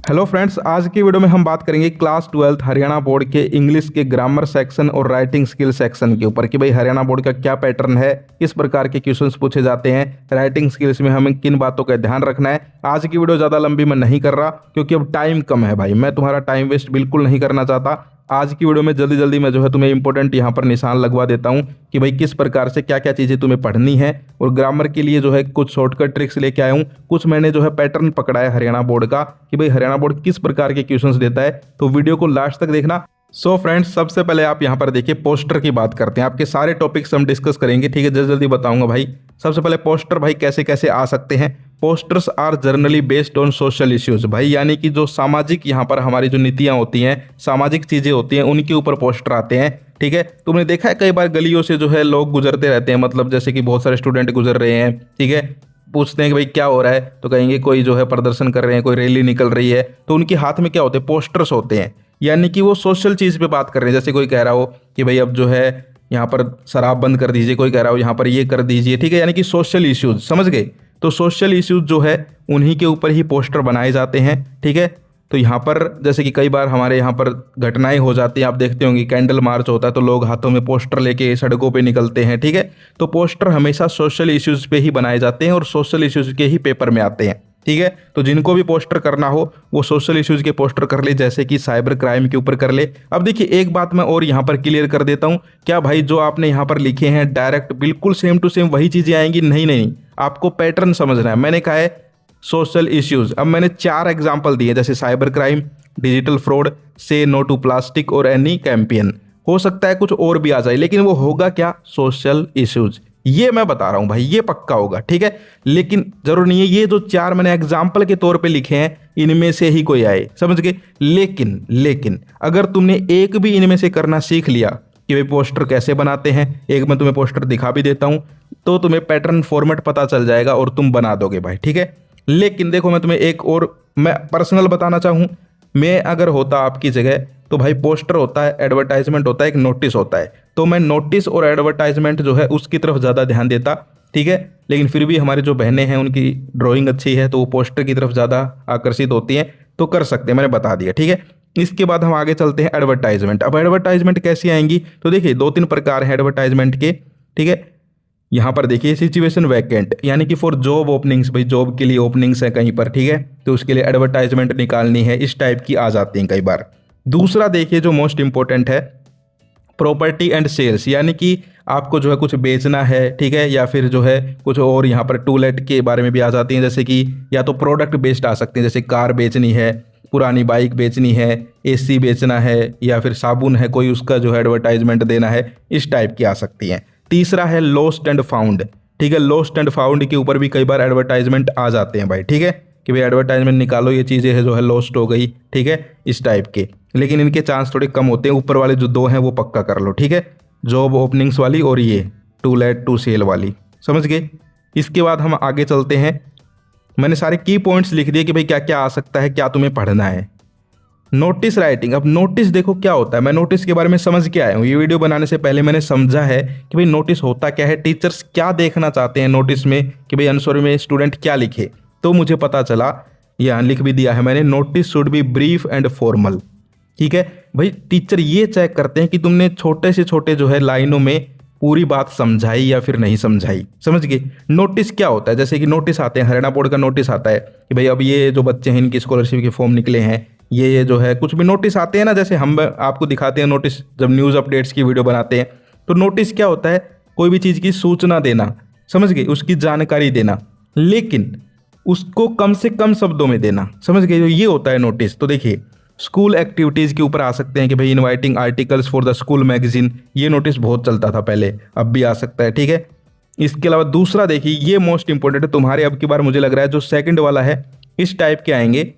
Hello friends, आज की video में हम बात करेंगे क्लास 12 हरियाणा बोर्ड के इंग्लिश के ग्रामर सेक्शन और राइटिंग स्किल सेक्शन के ऊपर कि भाई हरियाणा बोर्ड का क्या पैटर्न है, किस प्रकार के क्वेश्चंस पूछे जाते हैं, राइटिंग स्किल्स में हमें किन बातों का ध्यान रखना है। आज की वीडियो ज़्यादा लंबी मैं नहीं कर रहा क्योंकि अब टाइम कम है भाई, मैं तुम्हारा टाइम वेस्ट बिल्कुल नहीं करना चाहता। आज की वीडियो में जल्दी जल्दी मैं जो है तुम्हें इंपॉर्टेंट यहाँ पर निशान लगवा देता हूँ कि भाई किस प्रकार से क्या क्या चीज़ें तुम्हें पढ़नी है। और ग्रामर के लिए जो है कुछ शॉर्टकट ट्रिक्स लेके आया हूँ, कुछ मैंने जो है पैटर्न पकड़ा है हरियाणा बोर्ड का कि भाई हरियाणा बोर्ड किस प्रकार के क्वेश्चंस देता है। तो वीडियो को लास्ट तक देखना। सो फ्रेंड्स, सबसे पहले आप यहाँ पर देखिए पोस्टर की बात करते हैं। आपके सारे टॉपिक्स हम डिस्कस करेंगे, ठीक है, जल्दी जल्दी बताऊंगा भाई। सबसे पहले पोस्टर भाई कैसे कैसे आ सकते हैं। Posters are generally based on social issues भाई, यानी कि जो सामाजिक यहाँ पर हमारी जो नीतियाँ होती हैं, सामाजिक चीज़ें होती हैं, उनके ऊपर पोस्टर आते हैं। ठीक है, तुमने देखा है कई बार गलियों से जो है लोग गुजरते रहते हैं, मतलब जैसे कि बहुत सारे स्टूडेंट गुजर रहे हैं, ठीक है, पूछते हैं कि भाई क्या हो रहा है, तो कहेंगे कोई जो है प्रदर्शन कर रहे हैं, कोई रैली निकल रही है, तो उनके हाथ में क्या होते हैं, पोस्टर्स होते हैं, यानी कि वो सोशल चीज़ पे बात कर रहे हैं। जैसे कोई कह रहा हो कि भाई अब जो है यहाँ पर शराब बंद कर दीजिए, कोई कह रहा हो यहाँ पर ये कर दीजिए, ठीक है, यानी कि सोशल इश्यूज, समझ गए। तो सोशल इश्यूज जो है उन्हीं के ऊपर ही पोस्टर बनाए जाते हैं, ठीक है। तो यहाँ पर जैसे कि कई बार हमारे यहाँ पर घटनाएं हो जाती हैं, आप देखते होंगे कैंडल मार्च होता है तो लोग हाथों में पोस्टर लेके सड़कों पे निकलते हैं, ठीक है। तो पोस्टर हमेशा सोशल इश्यूज पे ही बनाए जाते हैं और सोशल इश्यूज के ही पेपर में आते हैं, ठीक है। तो जिनको भी पोस्टर करना हो वो सोशल इश्यूज के पोस्टर कर ले, जैसे कि साइबर क्राइम के ऊपर कर ले। अब देखिए एक बात मैं और यहाँ पर क्लियर कर देता हूँ, क्या भाई जो आपने यहाँ पर लिखे हैं डायरेक्ट बिल्कुल सेम टू सेम वही चीज़ें आएंगी? नहीं नहीं, आपको पैटर्न समझना है। मैंने कहा है सोशल इश्यूज, अब मैंने 4 एग्जाम्पल दिए, जैसे साइबर क्राइम, डिजिटल फ्रॉड, से नो टू प्लास्टिक और एनी कैंपेन। हो सकता है कुछ और भी आ जाए, लेकिन वो होगा क्या, सोशल इश्यूज। ये मैं बता रहा हूं भाई, ये पक्का होगा, ठीक है। लेकिन जरूर नहीं है ये जो 4 मैंने एग्जाम्पल के तौर पे लिखे हैं इनमें से ही कोई आए, समझ गए। लेकिन अगर तुमने एक भी इनमें से करना सीख लिया कि भाई पोस्टर कैसे बनाते हैं, एक मैं तुम्हें पोस्टर दिखा भी देता हूं, तो तुम्हें पैटर्न फॉर्मेट पता चल जाएगा और तुम बना दोगे भाई, ठीक है। लेकिन देखो मैं तुम्हें एक और मैं पर्सनल बताना चाहूँ, मैं अगर होता आपकी जगह तो भाई पोस्टर होता है, एडवर्टाइजमेंट होता है, एक नोटिस होता है, तो मैं नोटिस और एडवर्टाइजमेंट जो है उसकी तरफ ज़्यादा ध्यान देता, ठीक है। लेकिन फिर भी हमारी जो बहनें हैं उनकी ड्राइंग अच्छी है तो वो पोस्टर की तरफ ज़्यादा आकर्षित होती हैं, तो कर सकते हैं, मैंने बता दिया, ठीक है। इसके बाद हम आगे चलते हैं एडवर्टाइजमेंट। अब एडवर्टाइजमेंट कैसी आएंगी, तो देखिए 2-3 प्रकार हैं एडवर्टाइजमेंट के, ठीक है। यहाँ पर देखिए सिचुएशन वैकेंट, यानी कि फॉर जॉब ओपनिंग्स, भाई जॉब के लिए ओपनिंग्स है कहीं पर, ठीक है, तो उसके लिए एडवर्टाइजमेंट निकालनी है, इस टाइप की आ जाती हैं कई बार। दूसरा देखिए जो मोस्ट इंपॉर्टेंट है, प्रॉपर्टी एंड सेल्स, यानी कि आपको जो है कुछ बेचना है, ठीक है, या फिर जो है कुछ और यहाँ पर टू लेट के बारे में भी आ जाती हैं, जैसे कि या तो प्रोडक्ट बेस्ड आ सकते हैं, जैसे कार बेचनी है, पुरानी बाइक बेचनी है, एसी बेचना है, या फिर साबुन है कोई, उसका जो है एडवर्टाइजमेंट देना है, इस टाइप की आ सकती हैं। तीसरा है लॉस्ट एंड फाउंड, ठीक है, लॉस्ट एंड फाउंड के ऊपर भी कई बार एडवर्टाइजमेंट आ जाते हैं भाई, ठीक है, कि भाई एडवर्टाइजमेंट निकालो, ये चीज़ें है जो है लॉस्ट हो गई, ठीक है, इस टाइप के। लेकिन इनके चांस थोड़े कम होते हैं, ऊपर वाले जो 2 हैं वो पक्का कर लो, ठीक है, जॉब ओपनिंग्स वाली और ये टू लेट टू सेल वाली, समझ गए। इसके बाद हम आगे चलते हैं, मैंने सारे की पॉइंट्स लिख दिए कि भाई क्या क्या आ सकता है, क्या तुम्हें पढ़ना है। नोटिस राइटिंग, अब नोटिस देखो क्या होता है, मैं नोटिस के बारे में समझ के आया हूँ, ये वीडियो बनाने से पहले मैंने समझा है कि भाई नोटिस होता क्या है, टीचर्स क्या देखना चाहते हैं नोटिस में, कि भाई आंसर में स्टूडेंट क्या लिखे। तो मुझे पता चला, यहाँ लिख भी दिया है मैंने, notice should be brief and formal, ठीक है। भाई टीचर ये चेक करते हैं कि तुमने छोटे से छोटे जो है लाइनों में पूरी बात समझाई या फिर नहीं समझाई, समझ गए। नोटिस क्या होता है, जैसे कि नोटिस आते हैं, हरियाणा बोर्ड का नोटिस आता है कि भाई अब ये जो बच्चे हैं इनकी स्कॉलरशिप के फॉर्म निकले हैं, ये जो है कुछ भी नोटिस आते हैं ना, जैसे हम आपको दिखाते हैं नोटिस जब न्यूज़ अपडेट्स की वीडियो बनाते हैं, तो नोटिस क्या होता है, कोई भी चीज़ की सूचना देना, समझ गए, उसकी जानकारी देना, लेकिन उसको कम से कम शब्दों में देना, समझ गए, ये होता है नोटिस। तो देखिए स्कूल एक्टिविटीज़ के ऊपर आ सकते हैं कि भाई inviting articles for the school magazine, ये नोटिस बहुत चलता था पहले, अब भी आ सकता है, ठीक है। इसके अलावा दूसरा देखिए, ये मोस्ट इंपॉर्टेंट है तुम्हारे, अब की बार मुझे लग रहा है जो सेकंड वाला है, इस टाइप के आएंगे,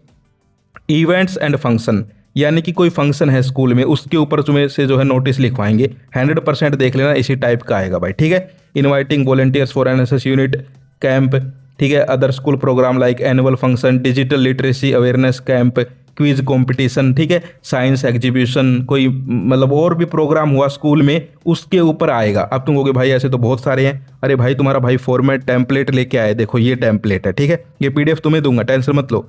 इवेंट्स एंड फंक्शन, यानी कि कोई फंक्शन है स्कूल में, उसके ऊपर तुम्हें से जो है नोटिस लिखवाएंगे, 100% देख लेना, इसी टाइप का आएगा भाई, ठीक है। Inviting volunteers for NSS unit camp, ठीक है, other school program like annual function, digital literacy awareness camp, quiz competition, ठीक है, साइंस एग्जीबिशन, कोई मतलब और भी प्रोग्राम हुआ स्कूल में, उसके ऊपर आएगा। अब तुम कहोगे भाई ऐसे तो बहुत सारे हैं, अरे भाई तुम्हारा भाई फॉर्मेट टेम्पलेट लेके आए, देखो ये टेम्पलेट है, ठीक है, ये PDF तुम्हें दूंगा, टेंशन मत लो,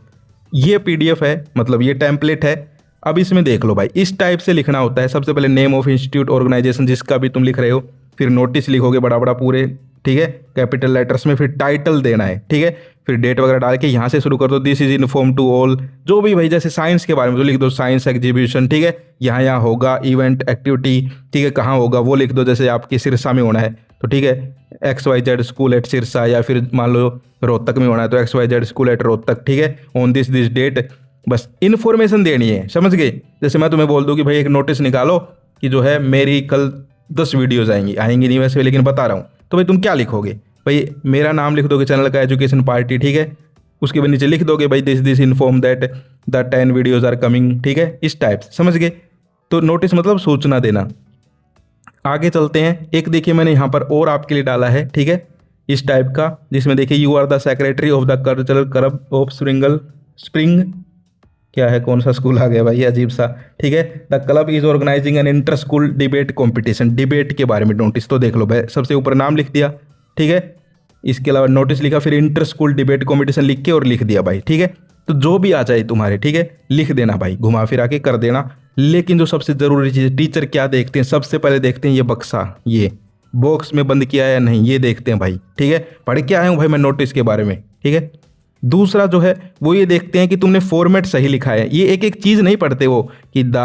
ये पीडीएफ है, मतलब ये टेम्पलेट है। अब इसमें देख लो भाई, इस टाइप से लिखना होता है। सबसे पहले नेम ऑफ इंस्टीट्यूट ऑर्गेनाइजेशन जिसका भी तुम लिख रहे हो, फिर नोटिस लिखोगे बड़ा बड़ा पूरे, ठीक है, कैपिटल लेटर्स में, फिर टाइटल देना है, ठीक है, फिर डेट वगैरह डाल के यहाँ से शुरू कर दो। This is inform to all, जो भी भाई जैसे साइंस के बारे में तो लिख दो साइंस एग्जीबिशन, ठीक है, यहाँ होगा इवेंट एक्टिविटी, ठीक है, कहाँ होगा वो लिख दो। जैसे आपके सिरसा में होना है तो ठीक है, XYZ स्कूल एट सिरसा, या फिर मान लो रोहतक में होना है तो XYZ स्कूल एट रोहतक, ठीक है, ऑन दिस डेट। बस इन्फॉर्मेशन देनी है, समझ गए। जैसे मैं तुम्हें बोल दूं कि भाई एक नोटिस निकालो कि जो है मेरी कल 10 वीडियोज़ आएंगी नहीं वैसे, लेकिन बता रहा हूँ, तो भाई तुम क्या लिखोगे, भाई मेरा नाम लिख दोगे, चैनल का एजुकेशन पार्टी, ठीक है, उसके बाद नीचे लिख दोगे भाई this inform that the 10 videos are coming, ठीक है, इस टाइप से, समझ गए। तो नोटिस मतलब सूचना देना। आगे चलते हैं, एक देखिए मैंने यहाँ पर और आपके लिए डाला है, ठीक है, इस टाइप का, जिसमें देखिए you are the secretary of the cultural club of spring, क्या है, कौन सा स्कूल आ गया भाई, अजीब सा, ठीक है, the club is organising an inter school debate competition, debate के बारे में नोटिस। तो देख लो भाई, सबसे ऊपर नाम लिख दिया, ठीक है, इसके अलावा नोटिस लिखा, फिर इंटर स्कूल डिबेट कॉम्पिटिशन लिख के और लिख दिया भाई, ठीक है। तो जो भी आ जाए तुम्हारे, ठीक है, लिख देना भाई, घुमा फिरा के कर देना। लेकिन जो सबसे जरूरी चीज़, टीचर क्या देखते हैं, सबसे पहले देखते हैं ये बक्सा, ये बॉक्स में बंद किया है या नहीं, ये देखते हैं भाई, ठीक है, पढ़ के आया हूँ भाई मैं नोटिस के बारे में, ठीक है। दूसरा जो है वो ये देखते हैं कि तुमने फॉर्मेट सही लिखा है। ये एक एक चीज़ नहीं पढ़ते वो कि द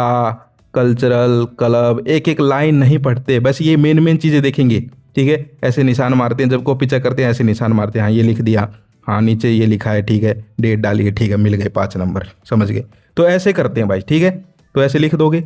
कल्चरल क्लब, एक एक लाइन नहीं पढ़ते, बस ये मेन चीज़ें देखेंगे, ठीक है। ऐसे निशान मारते हैं, जब कॉपी चेक करते हैं ऐसे निशान मारते हैं, हाँ ये लिख दिया, हाँ नीचे ये लिखा है, ठीक है, डेट डाली है, ठीक है, मिल गए 5 नंबर, समझ गए। तो ऐसे करते हैं भाई, ठीक है, तो ऐसे लिख दोगे।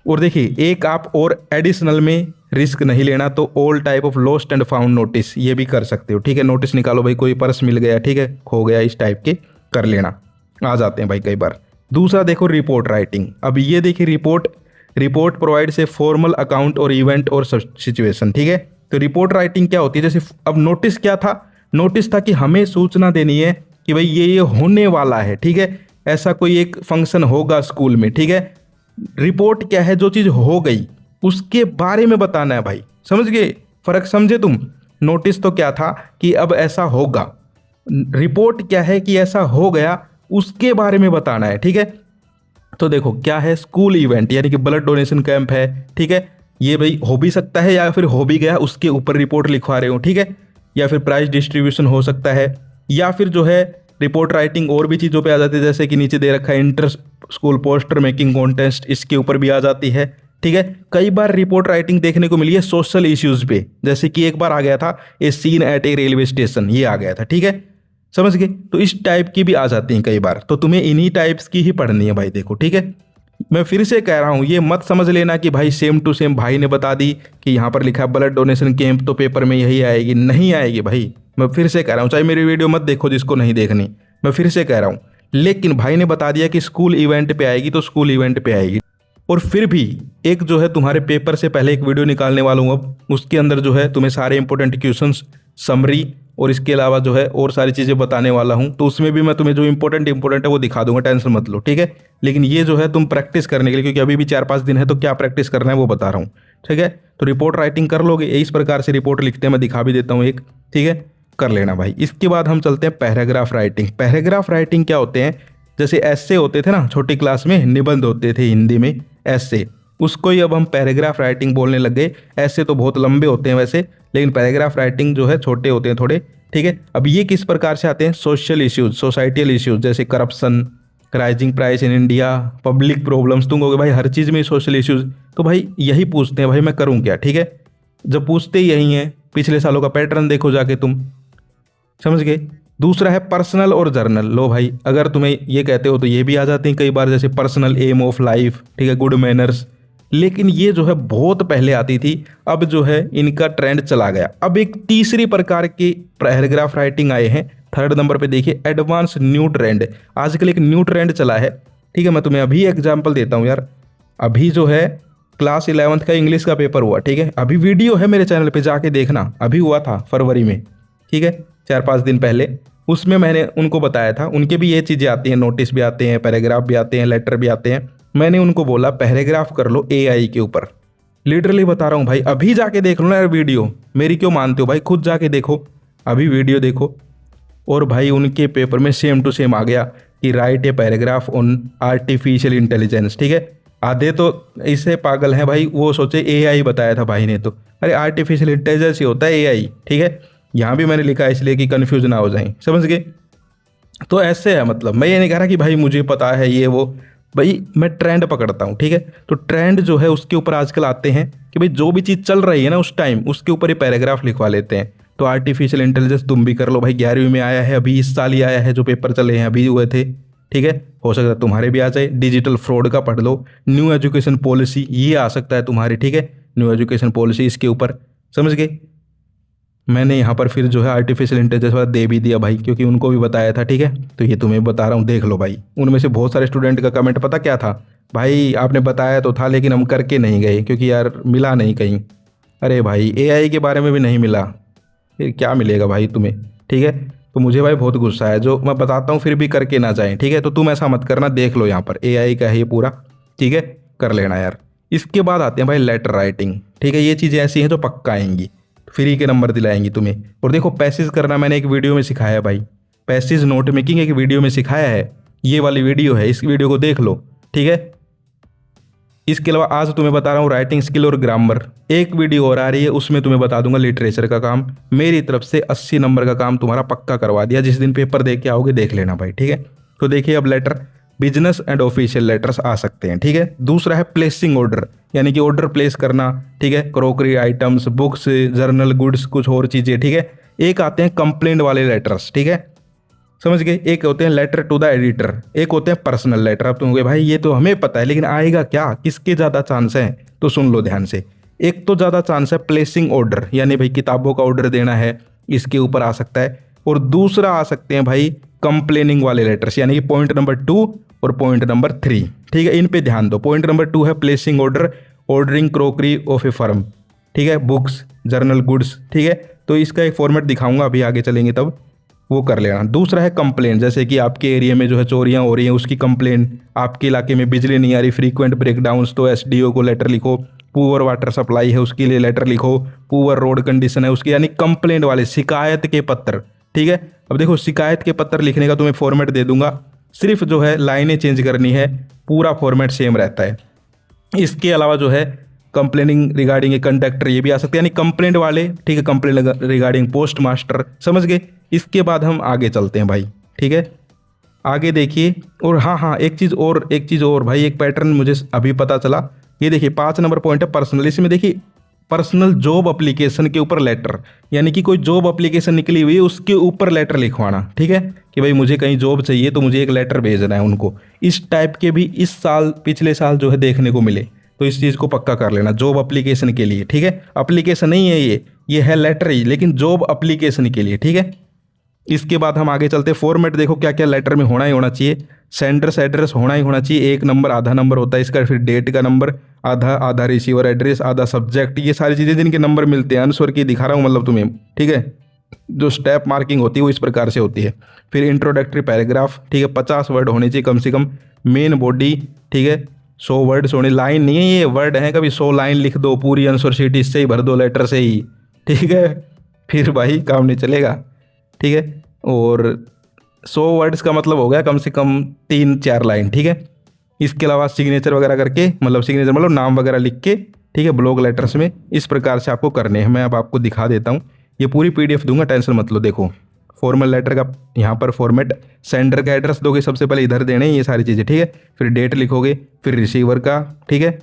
और देखिए एक आप और एडिशनल में रिस्क नहीं लेना, तो all type of lost and found notice ये भी कर सकते हो, ठीक है। नोटिस निकालो भाई, कोई पर्स मिल गया, ठीक है, खो गया, इस टाइप के कर लेना, आ जाते हैं भाई कई बार। दूसरा देखो रिपोर्ट राइटिंग। अब ये देखिए report provides a formal account और इवेंट और सिचुएशन, ठीक है। तो रिपोर्ट राइटिंग क्या होती है, जैसे अब नोटिस क्या था, नोटिस था कि हमें सूचना देनी है कि भाई ये होने वाला है, ठीक है, ऐसा कोई एक फंक्शन होगा स्कूल में, ठीक है। रिपोर्ट क्या है, जो चीज़ हो गई उसके बारे में बताना है भाई, समझ गए, फर्क समझे तुम। नोटिस तो क्या था कि अब ऐसा होगा, रिपोर्ट क्या है कि ऐसा हो गया, उसके बारे में बताना है, ठीक है। तो देखो क्या है, स्कूल इवेंट यानी कि ब्लड डोनेशन कैंप है, ठीक है, ये भाई हो भी सकता है या फिर हो भी गया, उसके ऊपर रिपोर्ट लिखवा रहे हो, ठीक है, या फिर प्राइज डिस्ट्रीब्यूशन हो सकता है, या फिर जो है रिपोर्ट राइटिंग और भी चीज़ों पे आ जाती है, जैसे कि नीचे दे रखा है inter school poster making contest, इसके ऊपर भी आ जाती है, ठीक है। कई बार रिपोर्ट राइटिंग देखने को मिली है सोशल इश्यूज पे, जैसे कि एक बार आ गया था ए सीन एट ए रेलवे स्टेशन, ये आ गया था, ठीक है, समझ गए। तो इस टाइप की भी आ जाती हैं कई बार, तो तुम्हें इन्हीं टाइप्स की ही पढ़नी है भाई, देखो, ठीक है। मैं फिर से कह रहा हूँ, ये मत समझ लेना कि भाई सेम टू सेम भाई ने बता दी कि यहाँ पर लिखा है ब्लड डोनेशन कैंप तो पेपर में यही आएगी, नहीं आएगी भाई। मैं फिर से कह रहा हूँ, चाहे मेरी वीडियो मत देखो जिसको नहीं देखनी, मैं फिर से कह रहा हूँ, लेकिन भाई ने बता दिया कि स्कूल इवेंट पे आएगी तो स्कूल इवेंट पे आएगी। और फिर भी एक जो है तुम्हारे पेपर से पहले एक वीडियो निकालने वाला हूँ अब, उसके अंदर जो है तुम्हें सारे इंपॉर्टेंट क्वेश्चंस, समरी और इसके अलावा जो है और सारी चीज़ें बताने वाला हूँ, तो उसमें भी मैं तुम्हें जो इंपॉर्टेंट है वो दिखा दूंगा, टेंशन मत लो, ठीक है। लेकिन ये जो है तुम प्रैक्टिस करने के लिए, क्योंकि अभी भी 4-5 दिन है, तो क्या प्रैक्टिस करना है वो बता रहा हूँ, ठीक है। तो रिपोर्ट राइटिंग कर लोगे, इस प्रकार से रिपोर्ट लिखते हैं, मैं दिखा भी देता हूँ एक, ठीक है, कर लेना भाई। इसके बाद हम चलते हैं पैराग्राफ राइटिंग। पैराग्राफ राइटिंग क्या होते हैं, जैसे ऐसे होते थे ना छोटी क्लास में, निबंध होते थे हिंदी में ऐसे, उसको ही अब हम पैराग्राफ राइटिंग बोलने लग गए। ऐसे तो बहुत लंबे होते हैं वैसे, लेकिन पैराग्राफ राइटिंग जो है छोटे होते हैं थोड़े, ठीक है। अब ये किस प्रकार से आते हैं, सोशल इश्यूज, सोसाइटियल इश्यूज, जैसे corruption, rising price in India, public problems. तुम कहोगे भाई हर चीज़ में सोशल इश्यूज, तो भाई यही पूछते हैं भाई, मैं करूँ क्या, ठीक है। जब पूछते ही यही हैं, पिछले सालों का पैटर्न देखो जाके तुम, समझ गए। दूसरा है पर्सनल और जर्नल। लो भाई, अगर तुम्हें ये कहते हो तो ये भी आ जाते हैं कई बार, जैसे पर्सनल एम ऑफ लाइफ, ठीक है, गुड मैनर्स। लेकिन ये जो है बहुत पहले आती थी, अब जो है इनका ट्रेंड चला गया। अब एक तीसरी प्रकार की पैराग्राफ राइटिंग आए हैं, 3rd नंबर पे देखिए, एडवांस न्यू ट्रेंड। आजकल एक न्यू ट्रेंड चला है, ठीक है। मैं तुम्हें अभी एग्जाम्पल देता हूँ यार। अभी जो है क्लास 11th का इंग्लिश का पेपर हुआ, ठीक है, अभी वीडियो है मेरे चैनल पे, जाके देखना, अभी हुआ था फरवरी में, ठीक है, 4-5 दिन पहले। उसमें मैंने उनको बताया था, उनके भी ये चीज़ें आती हैं, नोटिस भी आते हैं, पैराग्राफ भी आते हैं, लेटर भी आते हैं। मैंने उनको बोला पैराग्राफ कर लो AI के ऊपर, लिटरली बता रहा हूँ भाई, अभी जाके देख लो ना यार वीडियो, मेरी क्यों मानते हो भाई, खुद जाके देखो, अभी वीडियो देखो, और भाई उनके पेपर में सेम टू सेम आ गया कि right a paragraph on artificial intelligence. ठीक है, आधे तो इससे पागल हैं भाई, वो सोचे एआई बताया था भाई ने, तो अरे आर्टिफिशियल इंटेलिजेंस ही होता है एआई। ठीक है, यहाँ भी मैंने लिखा है इसलिए कि कन्फ्यूज ना हो जाए, समझ गए। तो ऐसे है, मतलब मैं ये नहीं कह रहा कि भाई मुझे पता है ये वो, भाई मैं ट्रेंड पकड़ता हूँ। ठीक है, तो ट्रेंड जो है उसके ऊपर आजकल आते हैं कि भाई जो भी चीज़ चल रही है ना उस टाइम, उसके ऊपर ही पैराग्राफ लिखवा लेते हैं। तो आर्टिफिशियल इंटेलिजेंस तुम भी कर लो भाई, 11वीं में आया है अभी, इस साल ही आया है, जो पेपर चले हैं अभी हुए थे। ठीक है, हो सकता है तुम्हारे भी आ जाए। डिजिटल फ्रॉड का पढ़ लो, न्यू एजुकेशन पॉलिसी ये आ सकता है तुम्हारी। ठीक है, न्यू एजुकेशन पॉलिसी इसके ऊपर, समझ गए। मैंने यहाँ पर फिर जो है आर्टिफिशियल इंटेलिजेंस वाला दे भी दिया भाई, क्योंकि उनको भी बताया था। ठीक है, तो ये तुम्हें बता रहा हूँ, देख लो भाई। उनमें से बहुत सारे स्टूडेंट का कमेंट पता क्या था, भाई आपने बताया तो था लेकिन हम करके नहीं गए क्योंकि यार मिला नहीं कहीं। अरे भाई एआई के बारे में भी नहीं मिला, फिर क्या मिलेगा भाई तुम्हें। ठीक है, तो मुझे भाई बहुत गुस्सा है, जो मैं बताता हूँ फिर भी करके ना जाएं। ठीक है, तो तुम ऐसा मत करना, देख लो यहाँ पर एआई का है ये पूरा। ठीक है, कर लेना यार। इसके बाद आते हैं भाई लेटर राइटिंग। ठीक है, ये चीज़ें ऐसी हैं जो पक्का आएंगी, फ्री के नंबर दिलाएंगी तुम्हें। और देखो पैसेज करना मैंने एक वीडियो में सिखाया है भाई, पैसेज नोट मेकिंग एक वीडियो में सिखाया है, ये वाली वीडियो है, इस वीडियो को देख लो। ठीक है, इसके अलावा आज तुम्हें बता रहा हूँ राइटिंग स्किल और ग्रामर, एक वीडियो और आ रही है, उसमें तुम्हें बता दूंगा लिटरेचर का काम। मेरी तरफ से 80 नंबर का काम तुम्हारा पक्का करवा दिया, जिस दिन पेपर दे के आओगे देख लेना भाई। ठीक है, तो देखिए अब letter, business and official letters आ सकते हैं। ठीक है, दूसरा है प्लेसिंग ऑर्डर, यानी कि ऑर्डर प्लेस करना। ठीक है, crockery items, books, journal, goods, कुछ और चीज़ें। ठीक है, एक आते हैं कंप्लेंट वाले लेटर्स। ठीक है, समझ गए। एक होते हैं लेटर टू द एडिटर, एक होते हैं पर्सनल लेटर। अब तुम कहोगे भाई ये तो हमें पता है, लेकिन आएगा क्या, किसके ज़्यादा चांस है, तो सुन लो ध्यान से। एक तो ज़्यादा चांस है प्लेसिंग ऑर्डर, यानी भाई किताबों का ऑर्डर देना है, इसके ऊपर आ सकता है। और दूसरा आ सकते हैं भाई कंप्लेनिंग वाले लेटर्स, यानी कि पॉइंट नंबर 2 और पॉइंट नंबर 3। ठीक है, इन पे ध्यान दो। पॉइंट नंबर 2 है placing order, ordering crockery of A firm. ठीक है, बुक्स, जर्नल, गुड्स। ठीक है, तो इसका एक फॉर्मेट दिखाऊंगा अभी आगे चलेंगे तब, वो कर लेना। दूसरा है कंप्लेंट, जैसे कि आपके एरिया में जो है चोरियां हो रही हैं उसकी कंप्लेंट, आपके इलाके में बिजली नहीं आ रही, फ्रीक्वेंट ब्रेकडाउन्स, तो एसडीओ को लेटर लिखो। पुअर वाटर सप्लाई है उसके लिए लेटर लिखो। पुअर रोड कंडीशन है उसकी, यानी कंप्लेंट वाले शिकायत के पत्र। ठीक है, अब देखो शिकायत के पत्र लिखने का तुम्हें फॉर्मेट दे दूंगा, सिर्फ जो है लाइनें चेंज करनी है, पूरा फॉर्मेट सेम रहता है। इसके अलावा जो है कंप्लेनिंग रिगार्डिंग ए कंडक्टर, ये भी आ सकते हैं, यानी कंप्लेंट वाले। ठीक है, कंप्लेंट रिगार्डिंग पोस्ट मास्टर, समझ गए। इसके बाद हम आगे चलते हैं भाई। ठीक है, आगे देखिए। और हाँ, एक चीज़ और भाई, एक पैटर्न मुझे अभी पता चला। ये देखिए 5 नंबर पॉइंट है पर्सनल, इसमें देखिए पर्सनल जॉब एप्लीकेशन के ऊपर लेटर, यानी कि कोई जॉब एप्लीकेशन निकली हुई है उसके ऊपर लेटर लिखवाना। ठीक है, कि भाई मुझे कहीं जॉब चाहिए तो मुझे एक लेटर भेजना है उनको। इस टाइप के भी इस साल, पिछले साल जो है देखने को मिले, तो इस चीज़ को पक्का कर लेना जॉब एप्लीकेशन के लिए। ठीक है, एप्लीकेशन नहीं है ये है लेटर ही, लेकिन जॉब एप्लीकेशन के लिए। ठीक है, इसके बाद हम आगे चलते। फॉर्मेट देखो क्या क्या लेटर में होना ही होना चाहिए। सेंडर्स एड्रेस होना ही होना चाहिए, 1 नंबर, आधा नंबर होता है इसका। फिर डेट का नंबर आधा रिसीवर एड्रेस, आधा सब्जेक्ट, ये सारी चीज़ें जिनके नंबर मिलते हैं। आंसर की दिखा रहा हूँ मतलब तुम्हें। ठीक है, जो स्टेप मार्किंग होती है वो इस प्रकार से होती है। फिर इंट्रोडक्टरी पैराग्राफ, ठीक है, 50 वर्ड होने चाहिए कम से कम। मेन बॉडी, ठीक है, 100 वर्ड्स होने, लाइन नहीं है ये, वर्ड है। कभी 100 लाइन लिख दो, पूरी आंसर शीट इससे ही भर दो, लेटर से ही। ठीक है, फिर भाई काम नहीं चलेगा। ठीक है, और 100 वर्ड्स का मतलब हो गया कम से कम 3-4 लाइन। ठीक है, इसके अलावा सिग्नेचर वगैरह करके, मतलब सिग्नेचर मतलब नाम वगैरह लिख के, ठीक है, ब्लॉक लेटर्स में इस प्रकार से आपको करने हैं। मैं अब आपको दिखा देता हूँ, ये पूरी पीडीएफ दूंगा, टेंशन मत लो। देखो फॉर्मल लेटर का यहाँ पर फॉर्मेट, सेंडर का एड्रेस दोगे सबसे पहले, इधर देने ये सारी चीज़ें। ठीक है, फिर डेट लिखोगे, फिर रिसीवर का, ठीक है,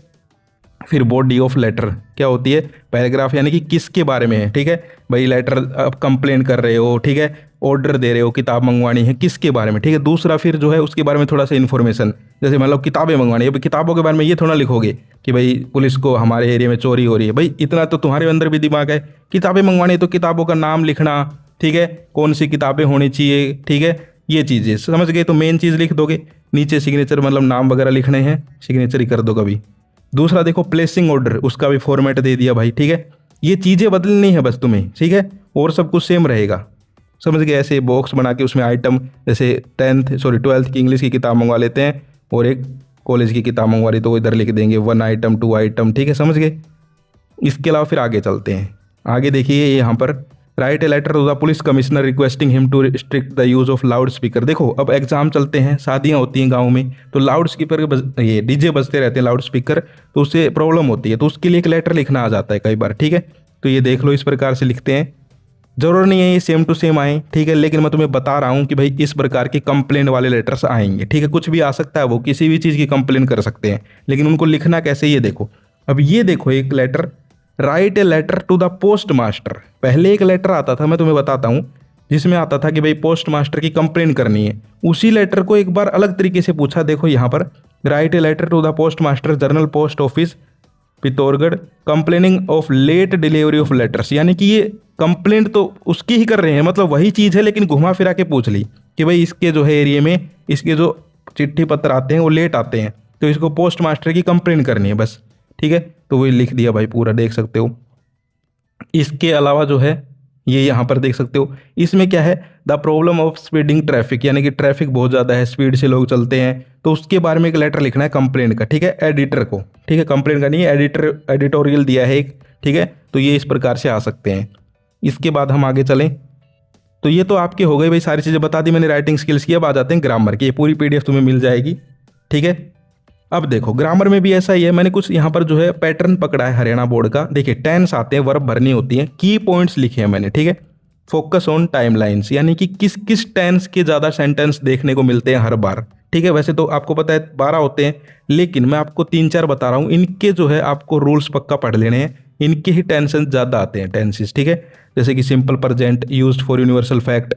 फिर बॉडी ऑफ लेटर क्या होती है, पैराग्राफ, यानी कि किसके बारे में है। ठीक है, भाई लेटर आप कंप्लेन कर रहे हो, ठीक है, ऑर्डर दे रहे हो, किताब मंगवानी है, किसके बारे में। ठीक है, दूसरा फिर जो है उसके बारे में थोड़ा सा इन्फॉर्मेशन, जैसे मतलब किताबें मंगवानी है, किताबों के बारे में ये थोड़ा लिखोगे कि भाई पुलिस को हमारे एरिया में चोरी हो रही है। भाई इतना तो तुम्हारे अंदर भी दिमाग है, किताबें मंगवानी है तो किताबों का नाम लिखना, ठीक है, कौन सी किताबें होनी चाहिए। ठीक है, ये चीज़ें समझ गए, तो मेन चीज़ लिख दोगे। नीचे सिग्नेचर मतलब नाम वगैरह लिखने हैं, सिग्नेचर ही कर दो कभी। दूसरा देखो प्लेसिंग ऑर्डर, उसका भी फॉर्मेट दे दिया भाई। ठीक है, ये चीज़ें बदलनी है बस तुम्हें। ठीक है, और सब कुछ सेम रहेगा, समझ गए। ऐसे बॉक्स बना के उसमें आइटम, जैसे 12th की इंग्लिश की किताब मंगवा लेते हैं और एक कॉलेज की किताब मंगवा ली तो इधर लिख देंगे 1 आइटम 2 आइटम। ठीक है, समझ गए। इसके अलावा फिर आगे चलते हैं। आगे देखिए यहाँ पर write a letter to the police commissioner requesting him to restrict the use of loud speaker. देखो अब एग्जाम चलते हैं, शादियां होती हैं गाँव में, तो लाउड स्पीकर ये डीजे बजते रहते हैं लाउड स्पीकर, तो उससे प्रॉब्लम होती है, तो उसके लिए एक लेटर लिखना आ जाता है कई बार। ठीक है, तो ये देख लो इस प्रकार से लिखते हैं। जरूर नहीं है ये सेम टू सेम आए, ठीक है, लेकिन मैं तुम्हें बता रहा हूँ कि भाई इस प्रकार के कंप्लेन वाले लेटर्स आएंगे। ठीक है, कुछ भी आ सकता है, वो किसी भी चीज़ की कंप्लेन कर सकते हैं, लेकिन उनको लिखना कैसे ये देखो। अब ये देखो एक letter, write a letter to the post master. पहले एक लेटर आता था, मैं तुम्हें बताता हूँ, जिसमें आता था कि भाई पोस्ट मास्टर की कंप्लेन करनी है। उसी लेटर को एक बार अलग तरीके से पूछा, देखो यहाँ पर, write a letter to the post master general post office Pithoragarh complaining of late delivery of letters. यानी कि ये कंप्लेंट तो उसकी ही कर रहे हैं, मतलब वही चीज़ है, लेकिन घुमा फिरा के पूछ ली कि भाई इसके जो है एरिया में इसके जो चिट्ठी पत्र आते हैं वो लेट आते हैं, तो इसको पोस्ट मास्टर की कंप्लेन करनी है बस। ठीक है, तो वही लिख दिया भाई पूरा, देख सकते हो। इसके अलावा जो है ये यहाँ पर देख सकते हो, इसमें क्या है, the problem of speeding traffic, यानी कि ट्रैफिक बहुत ज़्यादा है, स्पीड से लोग चलते हैं, तो उसके बारे में एक लेटर लिखना है कंप्लेन का। ठीक है, एडिटर को, ठीक है, कंप्लेन का नहीं है, एडिटोरियल दिया है एक। ठीक है, तो ये इस प्रकार से आ सकते हैं। इसके बाद हम आगे चलें, तो ये तो आपके हो गए भाई, सारी चीज़ें बता दी मैंने राइटिंग स्किल्स की। अब आ जाते हैं ग्रामर की, ये पूरी PDF तुम्हें मिल जाएगी। ठीक है, अब देखो ग्रामर में भी ऐसा ही है, मैंने कुछ यहाँ पर जो है पैटर्न पकड़ा है हरियाणा बोर्ड का। देखिए टेंस आते हैं, वर्ब भरनी होती है, की पॉइंट्स लिखे हैं मैंने। ठीक है, फोकस ऑन टाइमलाइंस, यानी कि किस किस टेंस के ज़्यादा सेंटेंस देखने को मिलते हैं हर बार। ठीक है, वैसे तो आपको पता है 12 होते हैं, लेकिन मैं आपको 3-4 बता रहा हूँ, इनके जो है आपको रूल्स पक्का पढ़ लेने हैं, इनके ही टेंशन ज़्यादा आते हैं टेंसेस। ठीक है, जैसे कि simple present used for universal fact,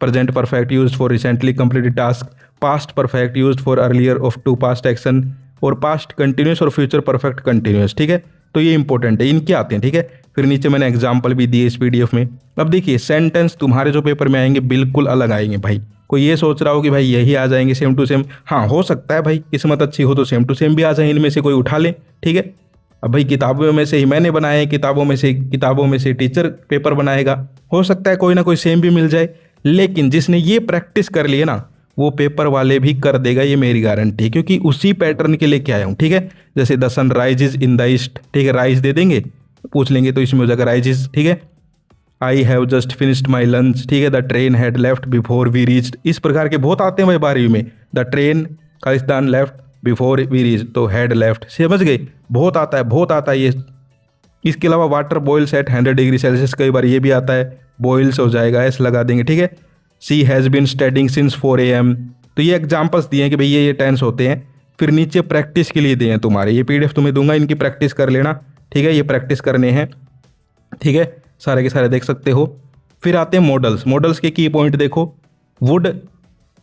present perfect used for recently completed task, past perfect used for earlier of 2 past action, और पास्ट कंटिन्यूस और फ्यूचर परफेक्ट कंटिन्यूस। ठीक है, तो ये इंपॉर्टेंट है, इनके आते हैं। ठीक है, फिर नीचे मैंने एग्जाम्पल भी दिए इस PDF में। अब देखिए सेंटेंस तुम्हारे जो पेपर में आएंगे बिल्कुल अलग आएंगे भाई। कोई ये सोच रहा हो कि भाई यही आ जाएंगे सेम टू सेम, हाँ हो सकता है भाई, किस्मत अच्छी हो तो सेम टू सेम भी आ जाए, इनमें से कोई उठा ले। ठीक है, अब भाई किताबों में से ही मैंने बनाए हैं, किताबों में से टीचर पेपर बनाएगा, हो सकता है कोई ना कोई सेम भी मिल जाए, लेकिन जिसने ये प्रैक्टिस कर ली है ना, वो पेपर वाले भी कर देगा, ये मेरी गारंटी है, क्योंकि उसी पैटर्न के लेके आया हूँ। ठीक है, जैसे the sun rises in the east, ठीक है, राइज दे देंगे, पूछ लेंगे तो इसमें हो जाएगा राइजेज। ठीक है, I have just finished my lunch, ठीक है, the train had left before we reached, इस प्रकार के बहुत आते हैं भाई 12वीं में। The train Khalistan left before we reach, तो हैड लेफ्ट, समझ गए, बहुत आता है, बहुत आता है ये। इसके अलावा water boils at 100 degree Celsius, कई बार ये भी आता है, बॉइल्स हो जाएगा, ऐसे लगा देंगे। ठीक है, she has been studying since 4 AM, तो ये एग्जाम्पल्स दिए हैं कि भाई ये टेंस होते हैं। फिर नीचे प्रैक्टिस के लिए दिए हैं तुम्हारे, ये PDF तुम्हें दूंगा, इनकी प्रैक्टिस कर लेना। ठीक है, ये प्रैक्टिस करने हैं। ठीक है, सारे के सारे देख सकते हो। फिर आते हैं मॉडल्स, मॉडल्स के की पॉइंट देखो, would,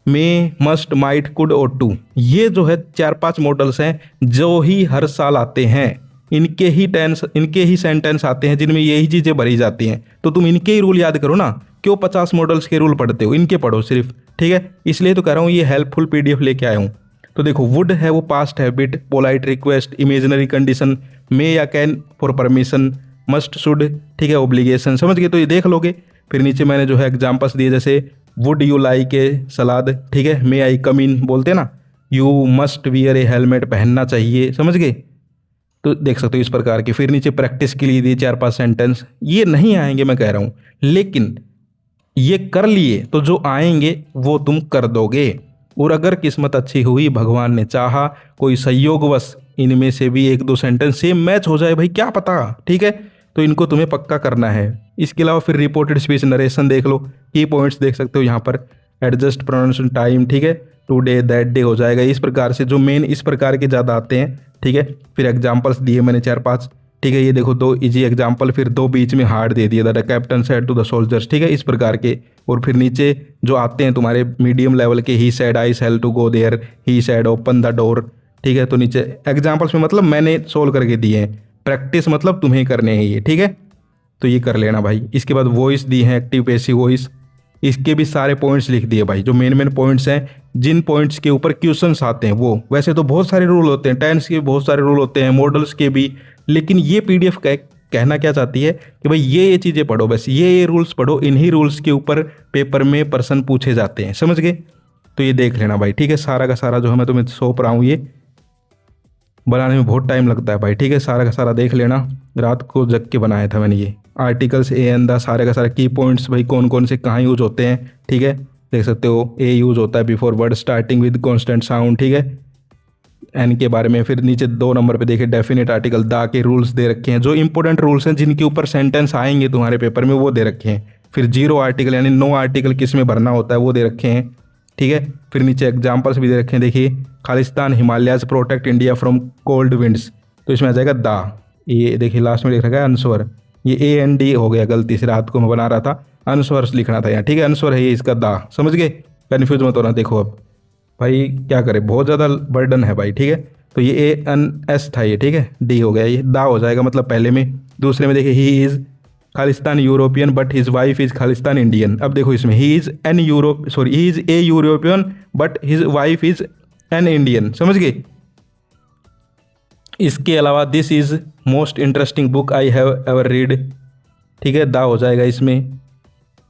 may, must, might, could और टू, ये जो है 4-5 मॉडल्स हैं जो ही हर साल आते हैं, इनके ही सेंटेंस आते हैं जिनमें यही चीज़ें भरी जाती हैं, तो तुम इनके ही रूल याद करो ना, क्यों 50 मॉडल्स के रूल पढ़ते हो, इनके पढ़ो सिर्फ। ठीक है, इसलिए तो कह रहा हूँ ये हेल्पफुल PDF लेके आया हूँ। तो देखो वुड है वो past habit, polite request, imaginary condition, may या can for permission, must, should, ठीक है, ऑब्लिगेशन, समझ गए, तो ये देख लोगे। फिर नीचे मैंने जो है एग्जाम्पल्स दिए, जैसे वुड यू लाइक ए सलाद, ठीक है, मे आई कम इन बोलते हैं ना, you must wear A helmet, पहनना चाहिए, समझ गए, तो देख सकते हो इस प्रकार के। फिर नीचे प्रैक्टिस के लिए दिए 4-5 सेंटेंस, ये नहीं आएंगे मैं कह रहा हूँ, लेकिन ये कर लिए तो जो आएंगे वो तुम कर दोगे, और अगर किस्मत अच्छी हुई, भगवान ने चाहा, कोई संयोगवश इनमें से भी 1-2 सेंटेंस सेम मैच हो जाए, भाई क्या पता। ठीक है, तो इनको तुम्हें पक्का करना है। इसके अलावा फिर रिपोर्टेड स्पीच नरेशन देख लो, की पॉइंट्स देख सकते हो यहाँ पर, एडजस्ट प्रोनाउंसिएशन टाइम, ठीक है, टुडे, दैट डे हो जाएगा, इस प्रकार से जो मेन इस प्रकार के ज़्यादा आते हैं। ठीक है, फिर एग्जाम्पल्स दिए मैंने 4-5। ठीक है, ये देखो 2 इजी एग्जाम्पल, फिर 2 बीच में हार्ड दे दिया, the captain said to the soldiers, ठीक है, इस प्रकार के। और फिर नीचे जो आते हैं तुम्हारे मीडियम लेवल के, he said I sell to go there, he said open the door, ठीक है, तो नीचे एग्जाम्पल्स में मतलब मैंने सोल्व करके दिए हैं, प्रैक्टिस मतलब तुम्हें करने हैं ये। ठीक है, तो ये कर लेना भाई। इसके बाद वॉइस दी है, एक्टिव पैसिव वॉइस, इसके भी सारे पॉइंट्स लिख दिए भाई, जो मेन पॉइंट्स हैं, जिन पॉइंट्स के ऊपर क्वेश्चंस आते हैं वो। वैसे तो बहुत सारे रूल होते हैं, टेंस के बहुत सारे रूल होते हैं, मॉडल्स के भी, लेकिन ये PDF कहना क्या चाहती है कि भाई ये चीज़ें पढ़ो, बस ये रूल्स पढ़ो, इन्हीं रूल्स के ऊपर पेपर में प्रश्न पूछे जाते हैं, समझ गए। तो ये देख लेना भाई। ठीक है, सारा का सारा जो है मैं तुम्हें सौंप रहा हूँ, ये बनाने में बहुत टाइम लगता है भाई। ठीक है, सारा का सारा देख लेना, रात को जग के बनाया था मैंने ये। आर्टिकल्स ए एंड द, सारे का सारा की पॉइंट्स भाई कौन कौन से कहाँ यूज होते हैं, ठीक है, देख सकते हो। ए यूज होता है before word starting with constant sound, ठीक है, एन के बारे में। फिर नीचे 2 नंबर पे देखिए डेफिनेट आर्टिकल, दा के रूल्स दे रखे हैं, जो इंपॉर्टेंट रूल्स हैं जिनके ऊपर सेंटेंस आएंगे तुम्हारे पेपर में वो दे रखे हैं। फिर 0 आर्टिकल यानी नो आर्टिकल किस में भरना होता है वो दे रखे हैं, ठीक है। फिर नीचे एग्जाम्पल्स भी दे रखे हैं, देखिए Khalistan Himalayas protect India from cold winds, तो इसमें आ जाएगा दा। ये देखिए लास्ट में लिख रखा है अनस्वर, ये AND हो गया, गलती से रात को मैं बना रहा था, अनस्वर लिखना था यहाँ, ठीक है, अनस्वर है ये इसका दा, समझ गए, कन्फ्यूज मत होना। देखो अब भाई क्या करें, बहुत ज़्यादा बर्डन है भाई, ठीक है। तो ये ANS था ये, ठीक है, डी हो गया, ये दा हो जाएगा मतलब पहले में। दूसरे में देखिए he is Khalistan European but his wife is Khalistan Indian. अब देखो इसमें he is he is a European but his wife is an Indian, समझ गए। इसके अलावा this is most interesting book I have ever read, ठीक है, दा हो जाएगा इसमें।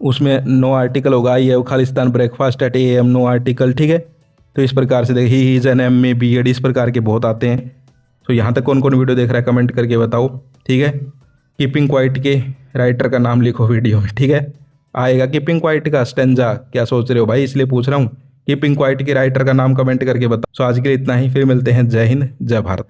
उसमें नो आर्टिकल होगा, I have Khalistan breakfast at AM, no article, ठीक है। तो इस प्रकार से देखिए he is an MA BEd, इस प्रकार के बहुत आते हैं। तो यहाँ तक कौन कौन वीडियो देख रहा है कमेंट करके बताओ, ठीक है। कीपिंग क्वाइट के राइटर का नाम लिखो वीडियो में, ठीक है, आएगा कीपिंग क्वाइट का स्टेंजा, क्या सोच रहे हो भाई, इसलिए पूछ रहा हूँ। कीपिंग क्वाइट के राइटर का नाम कमेंट करके बताओ। सो आज के लिए इतना ही, फिर मिलते हैं। जय हिंद, जय भारत।